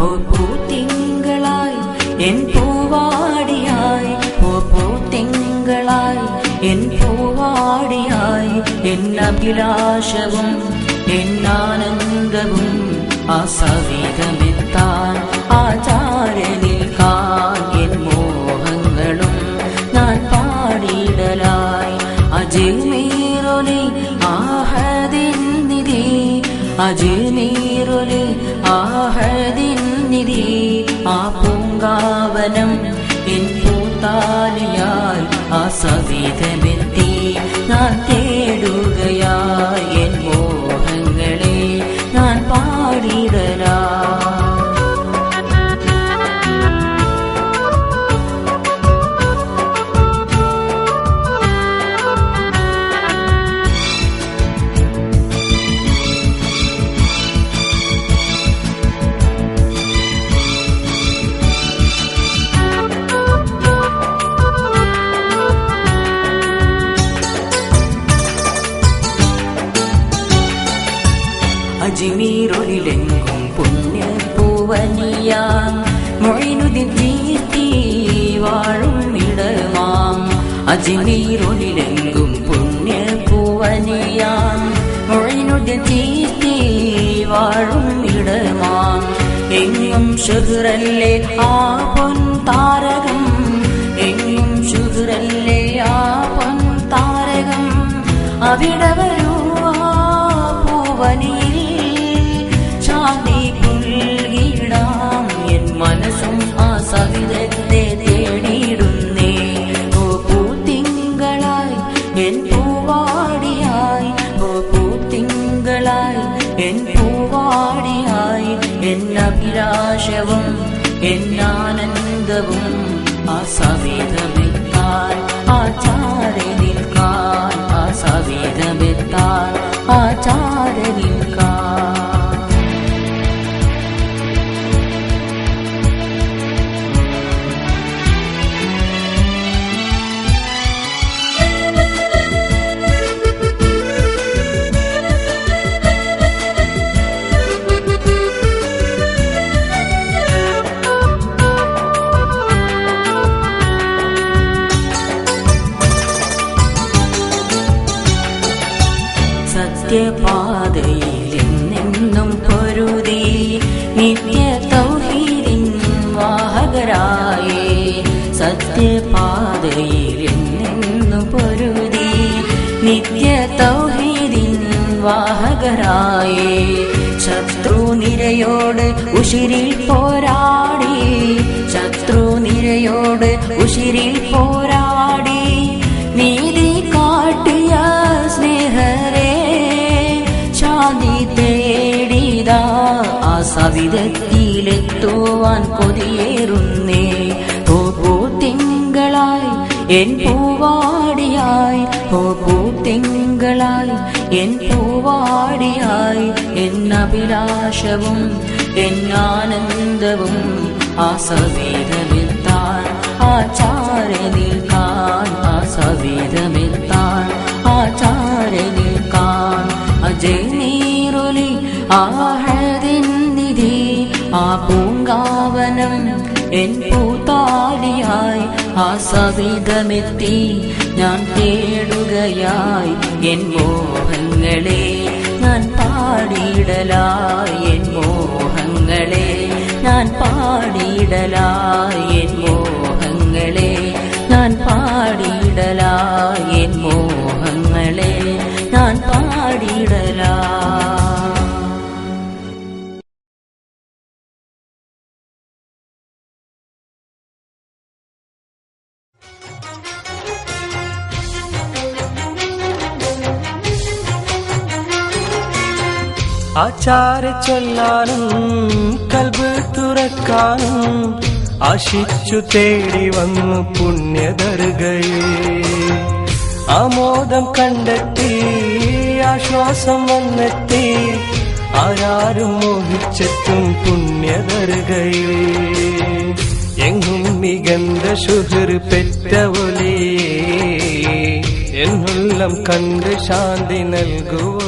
ഓ പൂത്തിങ്കളായി N പൂവാടിയായി, ഓ പൂത്തിങ്കളായി N പൂവാടിയായി, എന്നഭിലാഷവും എന്നാനന്ദവും ആ സവിധമെത്താൻ ആചാരനിൽക്കാൻ N മോഹങ്ങളും ഞാൻ പാടിടലായി. അജ്മീറുലി ആഹദിൻ നിധി, അജ്മീറുലി ആഹദിൻ നിധി, ആ പൂങ്കാവനം എൻ പൂത്താലിയായി ആ സവിധമെത്തി ഞാൻ തേടുകയായി. എൻ മോഹങ്ങളെ ഞാൻ പാടിടലായി. അജ്മീറിലെങ്കും പുണ്യപ്പൂവനിയാം മൊയ്നുദ്ദീൻ ചീസ്തി വാഴും ഇടമാം. അജ്മീറിലെങ്കും പുണ്യപ്പൂവനിയാം മൊയ്നുദ്ദീൻ ചീസ്തി വാഴും ഇടമാം. എങ്ങും ശുഹ്റല്ലേ ആ പൊൻ താരകം, എങ്ങും ശുഹ്റല്ലേ ആ പൊൻ താരകം, അവിടെ വരൂ ആ പൂവനിയിൽ ശാന്തി പുൽകിടാം. എൻ മനസ്സും ആ സവിധത്തെ തേടിയിടുന്നേ. ഓ പൂത്തിങ്കളായി എൻ പൂവാടിയായി, ഓ പൂത്തിങ്കളായി എൻ പൂവാടിയായി, എന്നഭിലാഷവും എന്നാനന്ദവും ആ സവിധമെത്താൻ ആചാരനിൽക്കാൻ, ആ സവിധമെത്താൻ ആചാരനിൽക്കാൻ. സത്യപാതയിൽ നിന്നും പൊരുതി നിത്യ തൗഹീദിൻ വാഹകരായേ. സത്യപാതയിൽ നിന്നും പൊരുതി നിത്യ തൗഹീദിൻ വാഹകരായേ. ശത്രുനിരയോട് ഉശിരിൽ പോരാടി, ശത്രുനിരയോട് ഉശിരിൽ പോരാടി, നീതി കാട്ടിയ സ്നേഹരേ ശാന്തി തേടിതാ ആ സവിധത്തിലെത്തുവാൻ കൊതിയേറുന്നേ. ഓ പൂത്തിങ്കളായി എൻ പൂവാടിയായി, ഓ പൂത്തിങ്കളായി എൻ പൂവാടിയായി, എന്നഭിലാഷവും എന്നാനന്ദവും ആ സവിധമെത്താൻ ആചാരനിൽക്കാൻ, ആ സവിധമെത്താൻ ആചാരനിൽക്കാൻ. അജ്മീറുലി ആഹദിൻ നിധി, ആ പൂങ്കാവനം എൻ പൂത്താലിയായി ആ സവിധമെത്തി ഞാൻ തേടുകയായി. എൻ മോഹങ്ങളെ ഞാൻ പാടിടലായി, എൻ മോഹങ്ങളെ ഞാൻ പാടിടലായി, എൻ മോഹങ്ങളെ ഞാൻ പാടിടലായി, എൻ മോഹങ്ങളെ ഞാൻ പാടിടലായി. ആചാര ചൊല്ലാനും കൽബ് തുറക്കാനും ആശിച്ചു തേടി വന്നു പുണ്യദർഗയിൽ. ആമോദം കണ്ടെത്തി ആശ്വാസം വന്നെത്തി ആരാരും മോഹിച്ചെത്തും പുണ്യദർഗയിൽ. എങ്ങും മികந்த ശുഹർ പെറ്റ ഒലിയേ എന്നുള്ളം കണ്ട് ശാന്തി നൽകുവോ